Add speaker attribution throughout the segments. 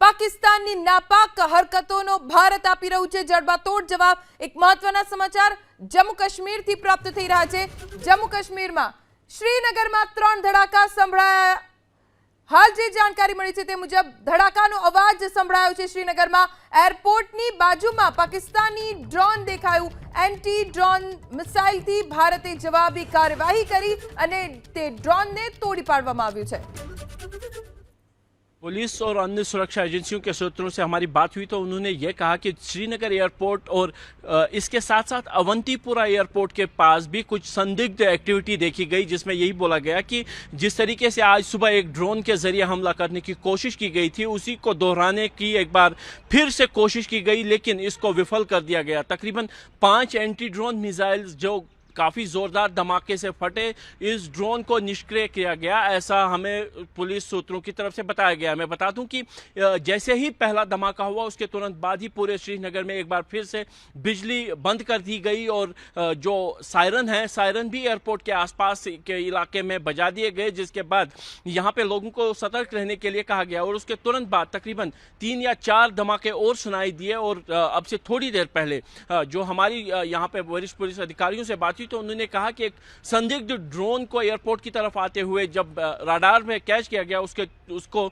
Speaker 1: પાકિસ્તાનની નાપાક હરકતોનો ભારત આપી રહ્યું છે જડબાતોડ જવાબ। એક મહત્વના સમાચાર જમ્મુ કાશ્મીરથી પ્રાપ્ત થઈ રહ્યા છે। જમ્મુ કાશ્મીરમાં શ્રીનગરમાં 3 ધડાકા સંભળાયા। હાલ જે જાણકારી મળી છે તે મુજબ ધડાકાનો અવાજ સંભળાયો છે શ્રીનગરમાં। એરપોર્ટની બાજુમાં પાકિસ્તાની ડ્રોન દેખાયું। એન્ટી ડ્રોન મિસાઇલથી ભારતે જવાબી કાર્યવાહી કરી અને તે ડ્રોનને તોડી પાડવામાં આવ્યું છે।
Speaker 2: पुलिस और अन्य सुरक्षा एजेंसियों के सूत्रों से हमारी बात हुई तो उन्होंने ये कहा कि श्रीनगर एयरपोर्ट और इसके साथ साथ अवंतीपुरा एयरपोर्ट के पास भी कुछ संदिग्ध एक्टिविटी देखी गई, जिसमें यही बोला गया कि जिस तरीके से आज सुबह एक ड्रोन के जरिए हमला करने की कोशिश की गई थी, उसी को दोहराने की एक बार फिर से कोशिश की गई, लेकिन इसको विफल कर दिया गया। तकरीबन 5 एंटी ड्रोन मिसाइल्स जो काफ़ी ज़ोरदार धमाके से फटे, इस ड्रोन को निष्क्रिय किया गया, ऐसा हमें पुलिस सूत्रों की तरफ से बताया गया। मैं बता दूं कि जैसे ही पहला धमाका हुआ उसके तुरंत बाद ही पूरे श्रीनगर में एक बार फिर से बिजली बंद कर दी गई और जो सायरन है, सायरन भी एयरपोर्ट के आसपास के इलाके में बजा दिए गए, जिसके बाद यहाँ पे लोगों को सतर्क रहने के लिए कहा गया। और उसके तुरंत बाद तकरीबन 3 या 4 धमाके और सुनाई दिए। और अब से थोड़ी देर पहले जो हमारी यहाँ पे वरिष्ठ पुलिस अधिकारियों से बात हुई तो उन्होंने कहा कि एक संदिग्ध ड्रोन को एयरपोर्ट की तरफ आते हुए जब रडार में कैच किया गया, उसको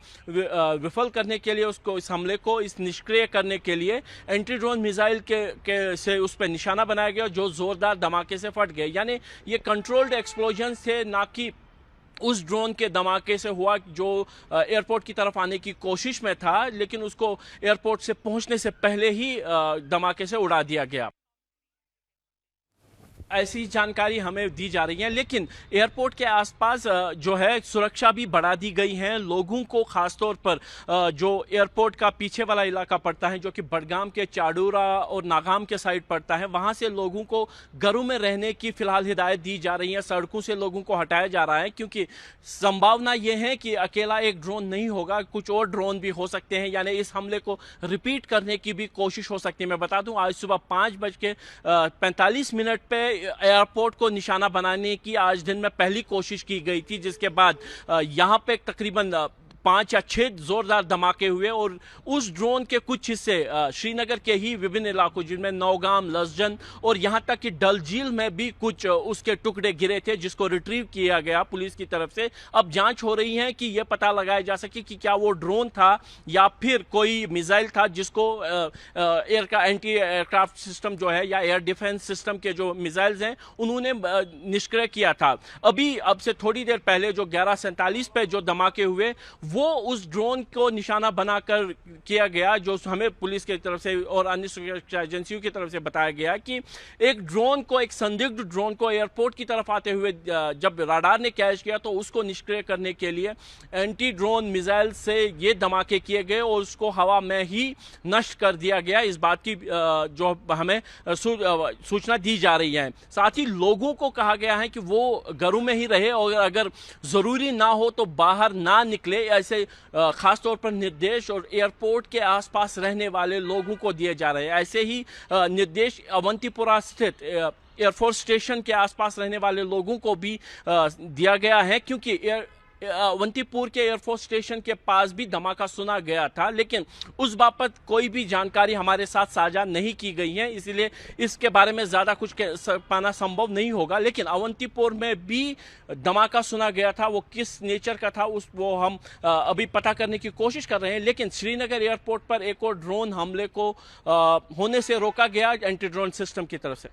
Speaker 2: विफल करने के लिए, उसको इस हमले को इस निष्क्रिय करने के लिए एंटी ड्रोन मिसाइल के से उस पर निशाना बनाया गया, जो जोरदार धमाके से फट गए। यानी ये कंट्रोल्ड एक्सप्लोजन से, ना कि उस ड्रोन के धमाके से हुआ जो एयरपोर्ट की तरफ आने की कोशिश में था, लेकिन उसको एयरपोर्ट से पहुंचने से पहले ही धमाके से उड़ा दिया गया। ऐसी जानकारी हमें दी जा रही है। लेकिन एयरपोर्ट के आसपास जो है सुरक्षा भी बढ़ा दी गई है। लोगों को खासतौर पर जो एयरपोर्ट का पीछे वाला इलाका पड़ता है, जो कि बडगाम के चाडूरा और नागाम के साइड पड़ता है, वहां से लोगों को घरों में रहने की फिलहाल हिदायत दी जा रही है। सड़कों से लोगों को हटाया जा रहा है, क्योंकि संभावना ये है कि अकेला एक ड्रोन नहीं होगा, कुछ और ड्रोन भी हो सकते हैं, यानी इस हमले को रिपीट करने की भी कोशिश हो सकती है। मैं बता दूं, आज सुबह 5:45 पे एयरपोर्ट को निशाना बनाने की आज दिन में पहली कोशिश की गई थी, जिसके बाद यहां पे तकरीबन 5 या 6 जोरदार धमाके हुए। और उस ड्रोन के कुछ हिस्से श्रीनगर के ही विभिन्न इलाकों, जिनमें नौगाम, लसजन और यहां तक कि डल झील में भी कुछ उसके टुकड़े गिरे थे, जिसको रिट्रीव किया गया पुलिस की तरफ से। अब जांच हो रही है कि यह पता लगाया जा सके कि क्या वो ड्रोन था या फिर कोई मिसाइल था, जिसको एयर का एंटी एयरक्राफ्ट सिस्टम जो है या एयर डिफेंस सिस्टम के जो मिसाइल्स हैं उन्होंने निष्क्रिय किया था। अभी अब से थोड़ी देर पहले जो 11:47 पे जो धमाके हुए, वो उस ड्रोन को निशाना बनाकर किया गया, जो हमें पुलिस की तरफ से और अन्य सुरक्षा एजेंसियों की तरफ से बताया गया कि एक ड्रोन को, एक संदिग्ध ड्रोन को एयरपोर्ट की तरफ आते हुए जब रडार ने कैच किया तो उसको निष्क्रिय करने के लिए एंटी ड्रोन मिसाइल से ये धमाके किए गए और उसको हवा में ही नष्ट कर दिया गया। इस बात की जो हमें सूचना दी जा रही है। साथ ही लोगों को कहा गया है कि वो घरों में ही रहे और अगर जरूरी ना हो तो बाहर ना निकले। ऐसे खासतौर पर निर्देश और एयरपोर्ट के आसपास रहने वाले लोगों को दिए जा रहे हैं। ऐसे ही निर्देश अवंतीपुरा स्थित एयरफोर्स स्टेशन के आसपास रहने वाले लोगों को भी दिया गया है, क्योंकि अवंतीपुर के एयरफोर्स स्टेशन के पास भी धमाका सुना गया था, लेकिन उस बाबत कोई भी जानकारी हमारे साथ साझा नहीं की गई है, इसलिए इसके बारे में ज़्यादा कुछ पाना संभव नहीं होगा। लेकिन अवंतीपुर में भी धमाका सुना गया था, वो किस नेचर का था वो हम अभी पता करने की कोशिश कर रहे हैं। लेकिन श्रीनगर एयरपोर्ट पर एक और ड्रोन हमले को होने से रोका गया एंटी ड्रोन सिस्टम की तरफ से।